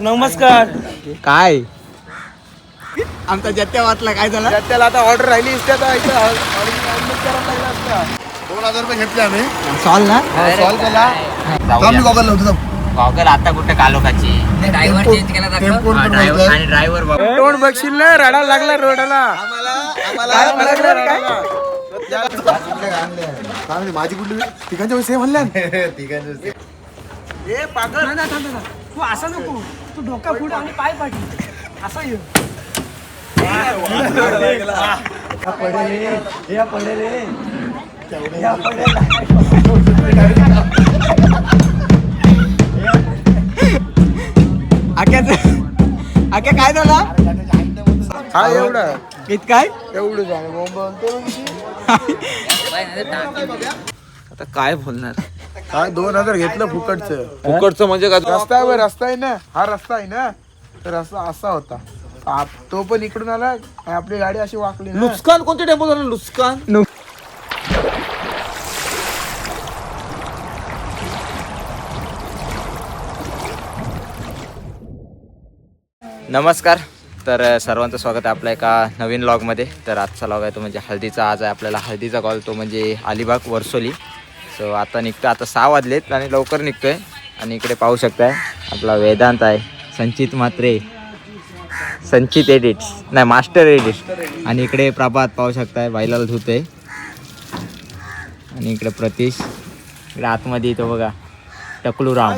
नमस्कार. काय आमचा जत्त्या वाचला काय झाला? त्याला आता ऑर्डर राहिली असत्या 2000 रुपये घेतले आम्ही. सॉल ना सॉल्व केला. आम्ही गॉगल लावतो. गॉगल आता कुठे कालोखाची ड्रायव्हर चेंज केला ड्रायव्हर आणि ड्रायव्हर तोंड बघशील ना रडा लागला रोडाला. माझी कुठली तिघांच्या पैसे म्हणल्या तिघांचे ए पागल तू असा नको, तू डोका फुट आणि पाय पाठी असा ये. आक्या काय झाला? काय एवढं काय एवढं झालं बोलतो. आता काय बोलणार? काय 2000 घेतलं फुकटचं. फुकटचं म्हणजे काय? रस्ता आहे ना, हा रस्ता आहे ना, तर रस्ता असा होता. तो पण इकडून आला आणि आपली गाडी अशी वाकली ना. नुकसान कोणते टेम्पो झालं? नुकसान नमस्कार. तर सर्वांचं स्वागत आहे आपल्या एका नवीन लॉगमध्ये. तर आजचा लॉग आहे तो म्हणजे हळदीचा. आज आहे आपल्याला हळदीचा कॉल, तो म्हणजे अलिबाग वर्सोली. सो आता निघतो, आता 6 वाजलेत आणि लवकर निघतोय. आणि इकडे पाहू शकताय आपला वेदांत आहे, संचित म्हात्रे, संचित एडिट्स नाही मास्टर एडिट्स. आणि इकडे प्रभात पाहू शकताय बाईलाल धुते. आणि इकडे प्रतीश, इकडे आतमध्ये तो बघा टकलू राम.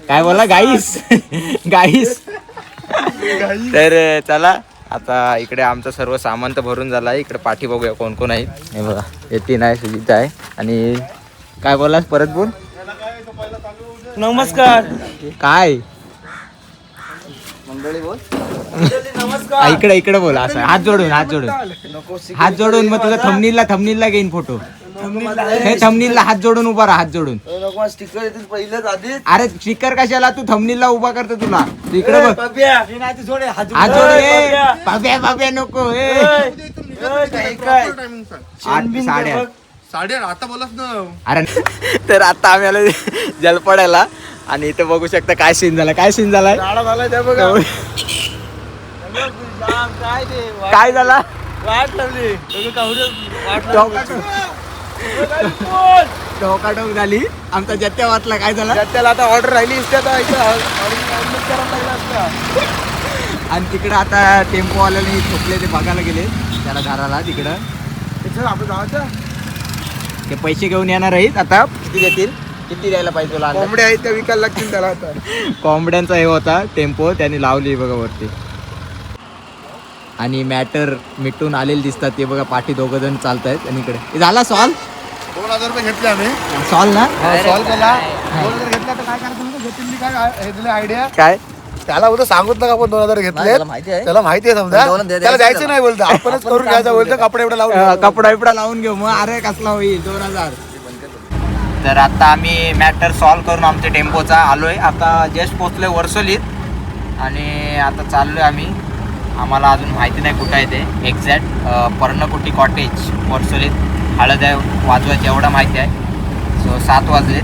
काय बोला गाईस गाईस. तर चला आता इकडे आमचं सर्व सामान तर भरून झालं आहे. इकडे पाठी बघूया कोण कोण आहे. हे बघा येतीन आहे, सुजिता आहे. आणि काय बोलास परत बोल. नमस्कार. काय मंडळी बोल. इकडे इकडे बोला असं हात जोडून हात जोडून मग तुझा थंबनीलला घेईन फोटो. हे थंबनीलला हात जोडून उभा राहा, हात जोडून. स्टिकर येतील पहिलेच आधी. अरे स्पीकर कशाला, तू थंबनीलला उभा करतो तुला. तू इकडे बघ, हात जोड. बाब्या नको. 8:30 साडे आता बोलत ना. अरे तर आता आम्ही आलो जलपड्याला. आणि इथे बघू शकता काय सीन झाला. काय झालाय त्या बघा. काय झाला? वाट लावली. टोकाटोक झाली. आमचा जत्त्या वाचला काय झाला? त्याला आता ऑर्डर राहिली असत्या आणि तिकडं आता टेम्पोवाल्याने झोपले, ते बघायला गेले त्याला घराला तिकडं. आपण जायचं. ते पैसे घेऊन येणार आहेत. आता किती देतील, किती द्यायला पाहिजे तुला? कोंबड्या आहेत त्या विकायला लागतील त्याला आता. कोंबड्यांचा हे होता टेम्पो, त्यांनी लावली बघा वरती. आणि मॅटर मिटून आलेले दिसतात ते बघा. पाठी 2 जण चालत आहेत. आणि इकडे झाला सॉल्व. 2000 रुपये घेतले आम्ही. सॉल्व ना सॉल्व केला. 2000 घेतला तर काय करायचं घेतली काय हे दिले आयडिया. काय त्याला बोलतो सांगत ना आपण 2000 घेतले. त्याला माहिती आहे समजा. त्याला द्यायचं नाही बोलतो, आपणच करून घ्यायचं बोलतो. कपडा एवढा लावून कपडा बिपडा लावून घेऊ मग. अरे कसला होईल 2000. तर आता आम्ही मॅटर सॉल्व करून आमच्या टेम्पोचा आलोय. आता जस्ट पोचलोय वर्सोलीत. आणि आता चाललोय आम्ही. आम्हाला अजून माहिती नाही कुठं आहे ते एक्झॅक्ट. पर्णकुटी कॉटेज वर्सोलीत. हळद आहे वाजवायची एवढं माहिती आहे. सो 7 वाजलेत.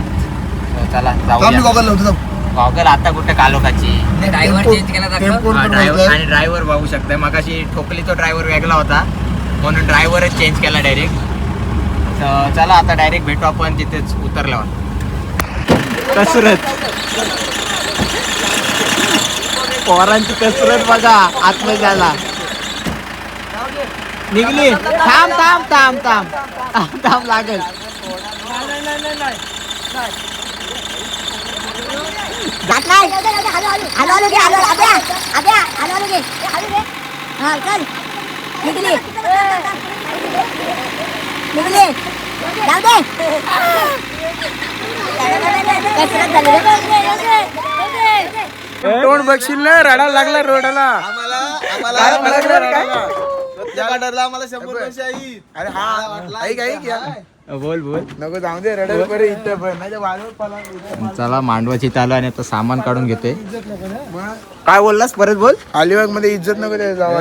सो चला जाऊया. गॉगल आता कुठे कालोखाची ड्रायव्हर चेंज केला ड्रायव्हर. आणि ड्रायव्हर बघू शकताय, मगाशी ठोकली तो ड्रायव्हर वेगळा होता म्हणून ड्रायव्हरच चेंज केला डायरेक्ट. तर चला आता डायरेक्ट भेटू आपण तिथेच उतरल्यावर. कसरत पोरांची कसरत बघा आतमध्ये जायला निघली. थांब थांब थांब थांब थांब थांब लागेल. तोंड बघशील ना रडा लागला रोडाला. आम्हाला 100 अरे हा ऐक बोल बोल. नको जाऊ दे रडा बरे इथं पण नाही. चला मांडवाची चालू आणि आता सामान काढून घेते. काय बोललास परत बोल. अलिबाग मध्ये इज्जत नको द्यायला जावा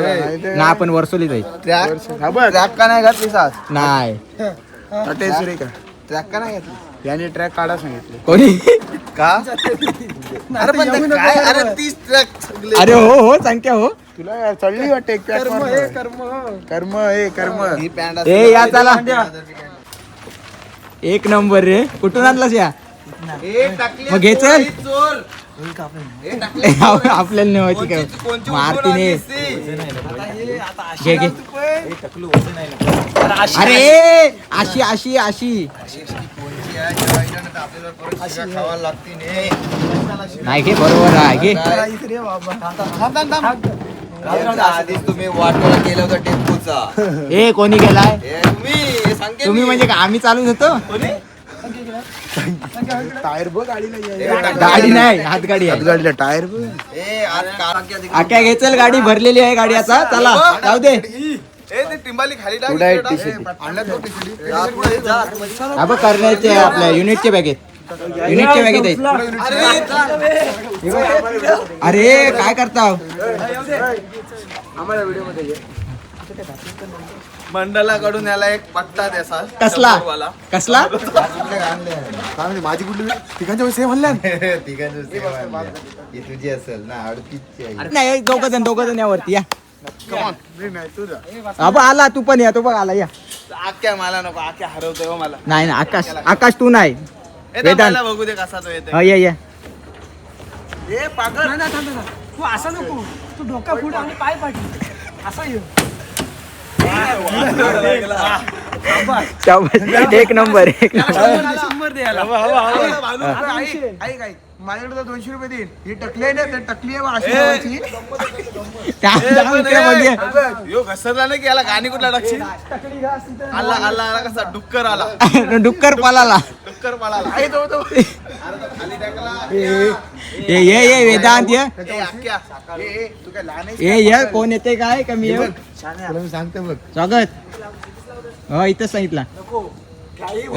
ना आपण वर्सोली जाईल. ट्रॅक का नाही घातली सास नाही ट्रॅक का नाही घातली. याने ट्रॅक काढा सांगितले. कोणी का अरे पण ते काय अरे 30 ट्रक सगळे अरे हो संख्या हो तुला यार चढली वाटते एक पॅक कर्म हे कर्म. ही पॅन्ट ए या चला एक नंबर रे. कुठून आणलास या मग घे चल. आपल्याला नाही माहिती काय मारतीने घे घे. अरे अशी अशी अशी नाही घे बरोबर आहे घे. आधीच तुम्ही वाटोला केलं होतं टेम्पोचा. ए कोणी गेलाय तुम्ही सांगे तुम्ही म्हणजे का आम्ही चालूच होतो. टायर बघ गाडीला. गाडी नाही हातगाडी आहे. गाडीला टायर बघ. ए आज कार आख्या घे चल गाडी भरलेली आहे गाडी आता चला जाऊ दे. ए ते टिंबाली खाली टाक. कुठं आहे टी-शर्ट? हा बघ करण्याचे आपल्या युनिटच्या बॅगेत युनिटच्या बॅगेत आहेत. अरे काय करताव आम्हाला व्हिडिओ मध्ये घे. मंडलाकडून याला एक पट्टा द्यासा. कसला कसला माझी कुठली ठिकाणच्या सेम म्हणल्या ही तुझी असेल ना 38ची आहे. नाही दोघ जण यावरती या. नाही तुझा. हा बघ आला तू पण या तो बघ आला या. आख्या मला नको आख्या हरवतोय हो मला. नाही ना आकाश आकाश तू नाही ए वेदांत. मला बघू दे कसा तो येते. हा या या. ए पागल नाही नाही, थांब थांब, थांब. तू असा नको तू डोका पुढे आणि पाय पाठी असा ये. शाबास. एक नंबर एक नंबर. 100 दे याला. ऐक ऐक माझ्याकडे तर 200 रुपये देईल. ही टकली आहे ना तर टकली आहे बा अशी लावायची. यो घसरला नाही की याला गाणी कुठला टाकशील. आला आला आला कसा डुक्कर आला. डुक्कर पालाला. डुक्कर पळाला. आहे तो तो. खाली टाकला. ये वेदांत ये ए आख्या ए, तू काय लहान आहे? ये कोण येते काय कमी येऊ तुला मी सांगतो बघ. स्वागत हो इथंच सांगितलं.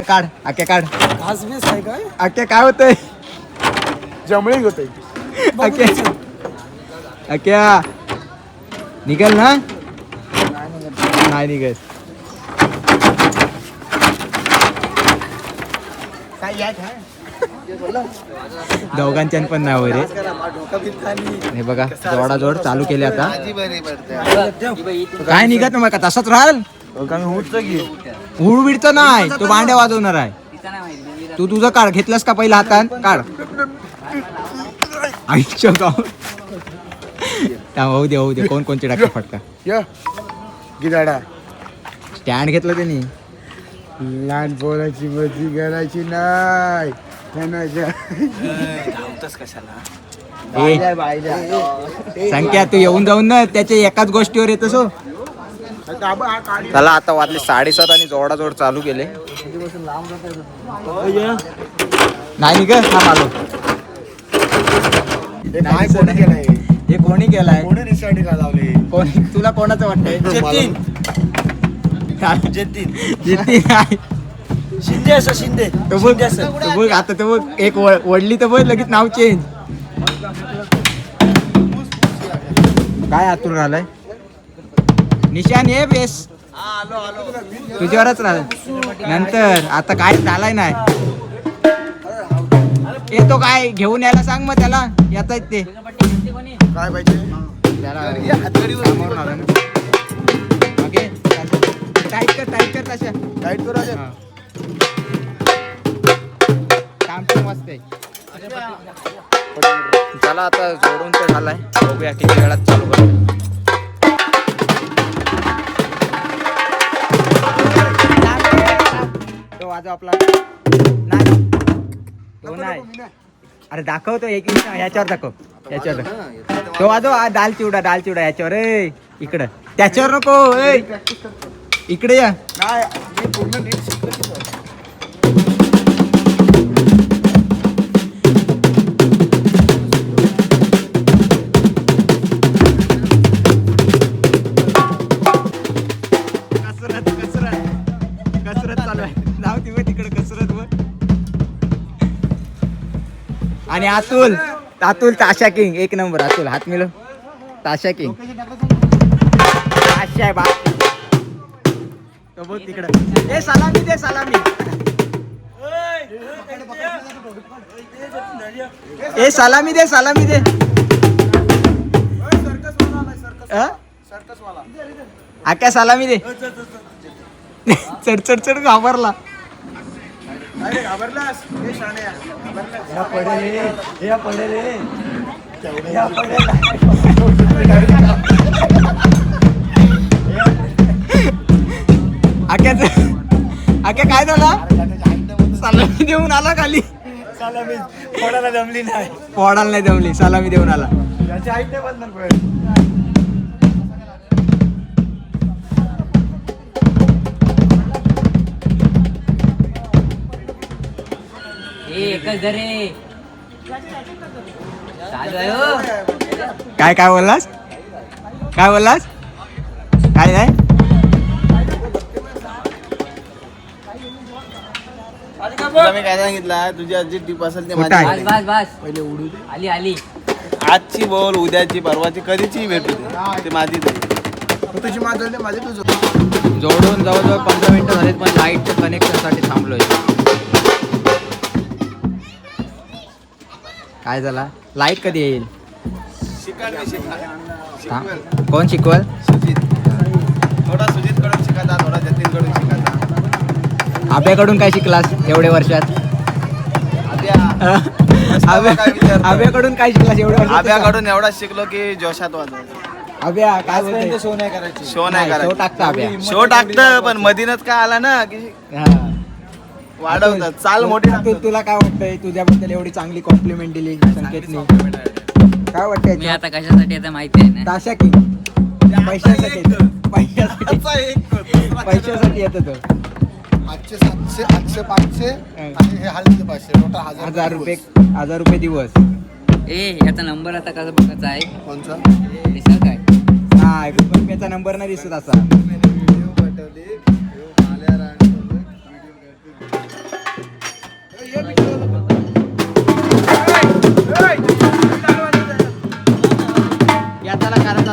काढ आख्या काढ घास बीस आहे काय आख्या काय होतंय जमळी होते. आख्या आख्या निघल ना नाही निघत. काय याद आहे? दोघांच्या पण नाव रे. हे बघा जोडाजोड चालू केले आता. माझी बरी पडते. काय निघत ना मग तसंच राहाल. हुळबिडचं नाही तो भांड्या वाजवणार आहे. तू तुझं काढ घेतलंस का पहिला हातात काढ. आईच्या गाव होऊ दे होऊ दे. कोण कोणचे टाकते फटका. य गिदाडा स्टँड घेतलं त्यांनी. लहान पोराची मजी करायची नाही. संख्या तू येऊन जाऊन ना त्याच्या एकाच गोष्टीवर येतस हो. चला आता वाजले 7:30 आणि जोडाजोड चालू केले. नाही ग थांब आलो. हे कोणी केलाय कोणी तुला कोणाचं वाटतंय. जतीन आहे. शिंदे असं शिंदे तो बघ तो बघ आता तो बघ एक वडली तर बघ लगेच नाव चेंज. काय आतुर झालाय निशान ये बेस तुझ्यावरच राहिलं नंतर आता काय झालाय नाही. येतो काय घेऊन यायला सांग मग त्याला येता ते काय पाहिजे टाईट कर तशा टाईट करू राजा. काम पण मस्त आहे. चला आता जोडून तर झालाय बघूया किती वेळात चालू करतो. तो वाजव आपला नाही तो नाही. अरे दाखवतो एक ह्याच्यावर दाखव याच्यावर दाखव. तो वाजव दाल चिवडा याच्यावर ए इकडं त्याच्यावर नको ए इकडे या. नाही मी पूर्ण नीट शिकलो की नाही. कसरत चालू आहे. जाऊ दे तिकडे कसरत व. आणि अतुल ताशा किंग एक नंबर. अतुल हात मिळव. ताशा किंग ताशा बा तो बघ तिकडे. ए सलामी दे सलामी. ए सलामी दे आक्या सलामी दे चढ चढ चढ घाबरला अरे घाबरलास हे शाण्या घाबरलास. आक्या काय झाला सलामी देऊन आला खाली कोणाला जमली नाही पोडायला नाही जमली सलामी देऊन आला त्याची हाईट नाही बदलणार. काय बोललास काय नाही तुला मी काय सांगितलं, तुझी आजी टीप असेल ते कुठं आहे? माझी पहिले उडू दे. आजची बोल, उद्याची, परवाची, कधीची भेटू दे, ते माझी तरी. तुझी माझं माझे तुझं जोडून जवळजवळ 15 मिनिटं झालीत पण लाईटच्या कनेक्शनसाठी थांबलोय. काय झाला लाईट कधी येईल थांब. कोण शिकवल सुजित, थोडा सुजित कडून शिकायचा, थोडा जतीन कडून शिकायचा. आब्याकडून काय शिकलास एवढ्या वर्षात आब्याकडून काय शिकलास एवढ्या वर्षात आब्याकडून एवढाच शिकलो की जोशात वाजवायचं. आब्या काय बोलते शो नाही करायची. शो नाही शो करायचं, टाकता आब्या शो टाकतं पण मधीनच काय आला ना की हा. वाढवतात, चाल मोठी टाकतात. तुला काय वाटतंय तुझ्याबद्दल एवढी चांगली कॉम्प्लिमेंट दिली संकेतने काय वाटतंय मी आता कशासाठी आता माहिती आहे ना ताशा की पैशासाठी पैशासाठी येत तो 500 700 800 500 आणि हे हल्लीचे 500 टोटल 1000 रुपये दिवस ए याचा नंबर आता कसा बघायचा आहे कोणचा दिसत काय हा गुगल पेचा नंबर नाही दिसत असा याच्याला करायचा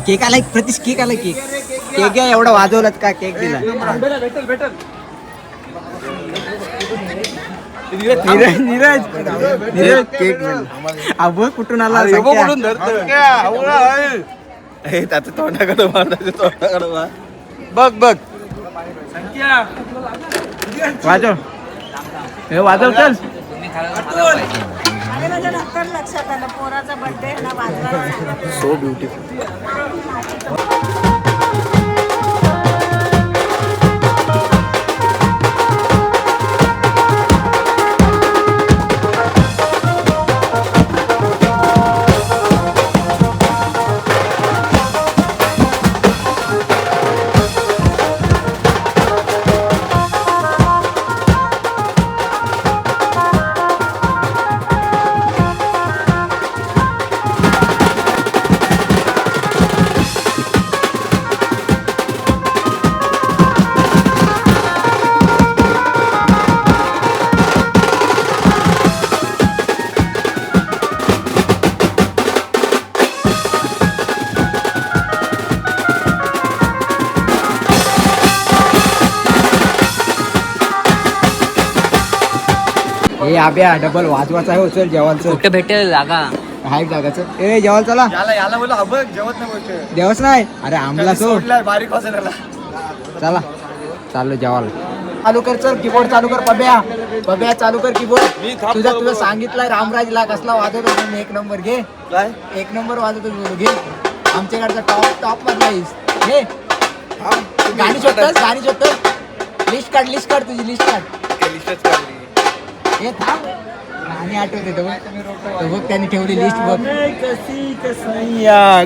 केक आलाय प्रतीश केक आलाय केक केक आहे एवढा वाजवलात का केक दिला नीरज नीरज नीरज केक अबो कुठून आला त्याचं तोंडाकडे मार तोंडाकडे मार बघ बघ वाजव हे वाजव चल तुम्ही खाला आणि माझ्या नंतर लक्षात आलं पोराचा बर्थडे ना वाजवायला सो ब्युटिफुल हे आब्या डबल वाजवाचा आहे हो, चल जेवण चल कुठं भेटेल जागा हाय जागाचं ए जेवण चला याला बोला बघ जेवत नाही बोलतोय. जेवच नाही अरे आमला सो सोडलाय बारीक वाजवायला चला चालू जेवायला चालू कर चल कीबोर्ड चालू कर पब्या पब्या चालू कर कीबोर्ड तुझं सांगितलंय रामराजला कसला वाजवतो तुम्ही एक नंबर घे काय एक नंबर वाजवतो घे आमच्याकडचा टॉप मधला आहेस घे गाणी शोधतोस लिस्ट काढ तुझी लिस्ट काढ हे थांब गाणी आठवते तो बघ त्यांनी ठेवली लिस्ट बघ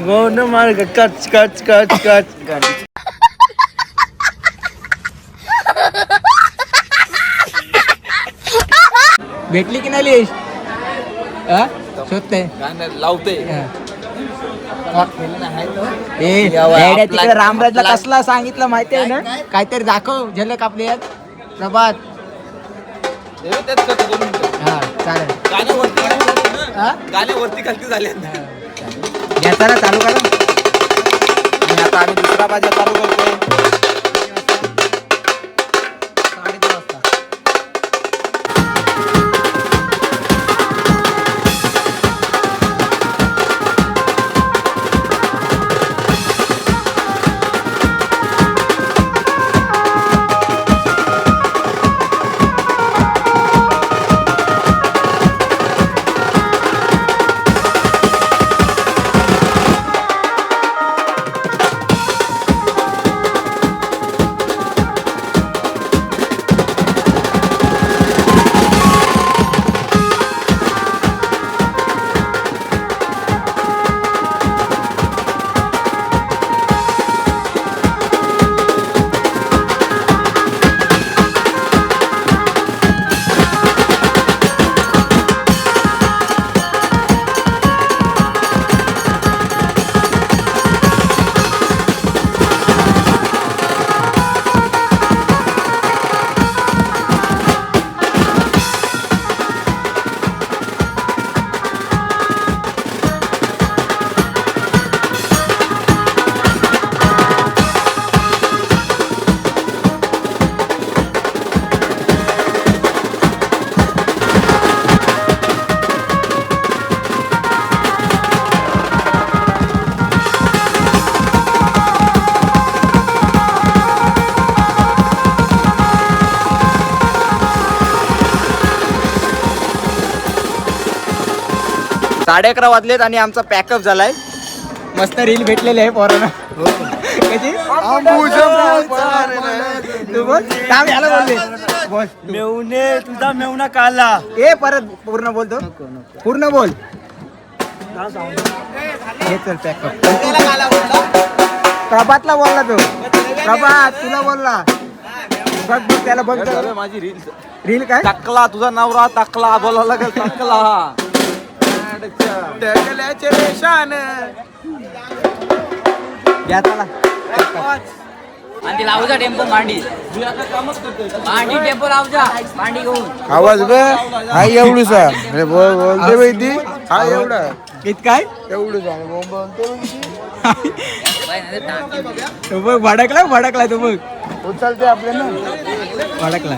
गोन मार्ग कच कच कच कच भेटली की नाही लिस्ट शोधते लावते रामराजला कसला सांगितलं माहिती आहे ना काहीतरी दाखव झलक आपली यात प्रभात हा चालेल गाण्यावरती खालती झाले घ्या चला चालू करा आणि आता आम्ही दुसरा बाजा चालू करतोय 2:30 वाजता साडे 11 वाजलेत आणि आमचा पॅकअप झालाय. मस्त रील भेटलेली आहे पोरांना. कशी तू बोल काम याला बोलले बोल मेवणे तुझा मेवणा काला. ए परत पूर्ण बोलतो पूर्ण बोल. हे चल पॅकअप. प्रभातला बोलला तो. प्रभात तुला बोलला. बघ बघ त्याला बघ माझी रील रील काय टाकला तुझा नवरा टाकला बोलायला लागेल टाकला. या चला आणि लावजा टेम्पो मांडी टेम्पो लावजा मांडी घेऊन. आवाज ग हा एवढूसा. अरे बोल बोलते बाई ती. हा एवढा इत काय एवढूच आहे बोलते तो बघ भडकला तो बघ उचलते आपल्याला भडकला.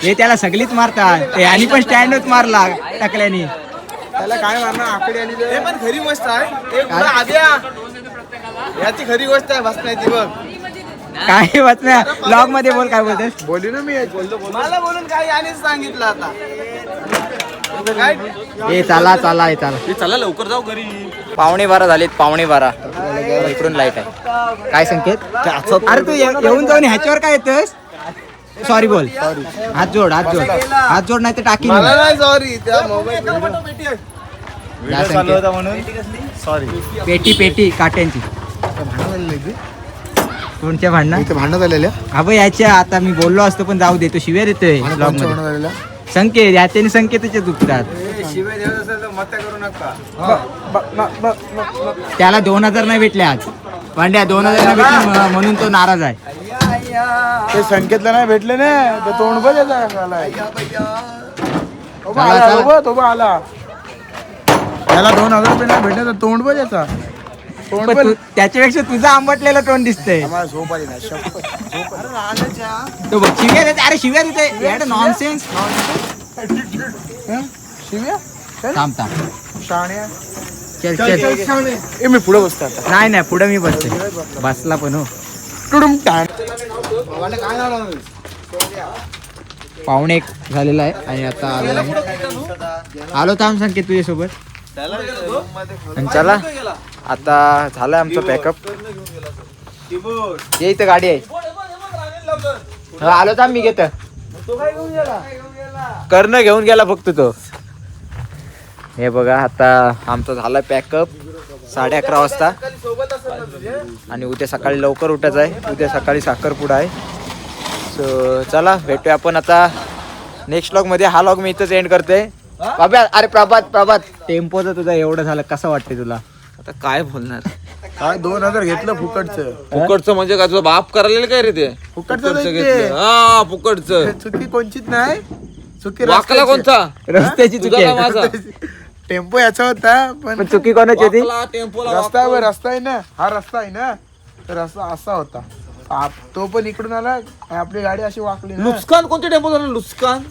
हे त्याला सगळीच मारतात आणि पण स्टँडच मारला टाकल्याने. त्याला काय मारणार आकडे आली हे पण खरी गोष्ट आहे हे पुढं आद्या याची खरी गोष्ट आहे बसण्याची बघ. काय वाचल्या ब्लॉग मध्ये बोल काय बोलतोस. बोलली ना मी मला बोलून काही यानेच सांगितलं आता काय ए चला चला हे चला चला लवकर जाऊ घरी. 11:15 झालीत 11:15 इकडून लाईट आहे. काय संकेत अरे तू येऊन जाऊन ह्याच्यावर काय येतोस. सॉरी बोल हात जोड हात जोड हात जोड नाही तर टाकी मला नाही सॉरी त्या मोबाईल म्हणून सॉरी. पेटी पेटी काट्यांची कोणत्या भांडणं भांडण झालेल्या अबं याच्या आता मी बोललो असतो पण जाऊ देतो शिव्या देतोय ब्लॉग मध्ये. झालेल्या संकेत याच्याने संकेतचे दुखतात. शिवाय देत असेल तर मत्या करू नका. त्याला 2000 नाही भेटले आज पांड्या 2000 नाही भेटले म्हणून तो नाराज आहे. ते संकेतला नाही भेटले ना तर तोंड बघ याचा कसाला. तो बघ चला, आला, चला. तो बघ, तो बघ आला. त्याला 2000 रुपये नाही भेटले तर तोंड बघ याचा. तोंड पण पण त्याच्यापेक्षा तुझा आंबटलेला तोंड दिसतंय. आम्हाला झोप आली नाही शपथ. तो बघ शिव्या देते अरे शिव्या देते नॉनसेन्स. शिव्या थांब थांब शाण्या चल चल ए मी पुढे बसतो आता. नाही नाही पुढे मी बसते बसला पण हो. टुडुम टाण. 1:45 झालेला आहे आणि आता आलो आहे. आलो थांब संकेत तुझ्यासोबत. आणि चला आता झालंय आमचं पॅकअप. ये इथं गाडी आहे. आलो थांब मी घेत कर्ण घेऊन गेला फक्त तो. हे बघा आता आमचं झालं पॅकअप 11:30 वाजता आणि उद्या सकाळी लवकर उठायचं आहे. उद्या सकाळी साखरपुडा आहे. सो चला भेटूया आपण आता नेक्स्ट व्लॉग मध्ये. हा व्लॉग मी इथंच एंड करते. बाबा अरे प्रभात टेम्पोचं तुझं एवढं झालं कसं वाटते तुला. आता काय बोलणार काय 2000 घेतलं फुकटचं. फुकटचं म्हणजे काय तुझा बाप करायला काय रे ते फुकटचं नाही घेतलं. ते. हा फुकटचं चुकी कोणचीच नाही. चुकी वाकला रस्त्याची. कोणता रस्त्याची तुझा चुकी का आहे. माझा टेम्पो याचा होता पण पण चुकी कोणाची होती. वाकला, टेम्पोला रस्ता आहे वाकला. रस्ता आहे ना हा रस्ता आहे ना तर रस्ता असा होता. तो पण इकडून आला आणि आपली गाडी अशी वाकली ना. नुकसान कोणते टेम्पो झालं नुकसान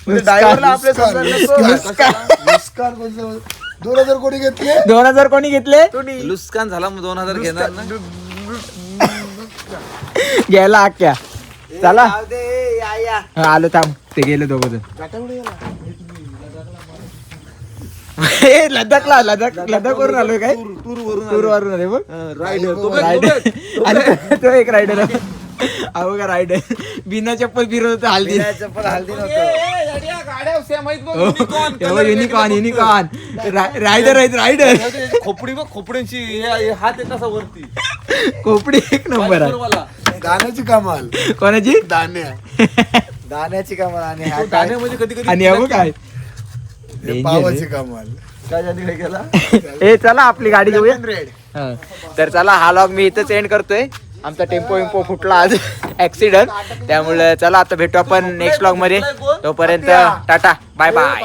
ड्रायव्हरला आपले नुकसान कोणतं 2000 कोणी घेतले 2000 कोणी घेतले. नुकसान झाला मग 2000 घेणार ना. घ्यायला आख्या चला हा, आलो थांब ते गेले दोघ जण. लडाखला लडाख वरून आलोय काय टूर वरून आले बघ. रायडर अरे तो एक रायडर अहो का रायडर बिना चप्पल फिरत होतं हल्दी. युनिकॉर्न रायडर आहेत रायडर. खोपडी बघ खोपड्यांची हात येत असा वरती खोपडी एक नंबर आहे. दाण्याची कमाल कोणाची दाण्याची कमाल आणि दाण्यामध्ये कधी कधी आणि अबो काय पावाची कमाल. काय झाली काय केला ए चला आपली गाडी घेऊया. हा. तर चला हा लॉग मी इथंच एंड करतोय. आमचा टेम्पो फुटला आज ऍक्सिडेंट. त्यामुळे चला आता भेटू आपण नेक्स्ट व्लॉग मध्ये. तोपर्यंत टाटा बाय बाय.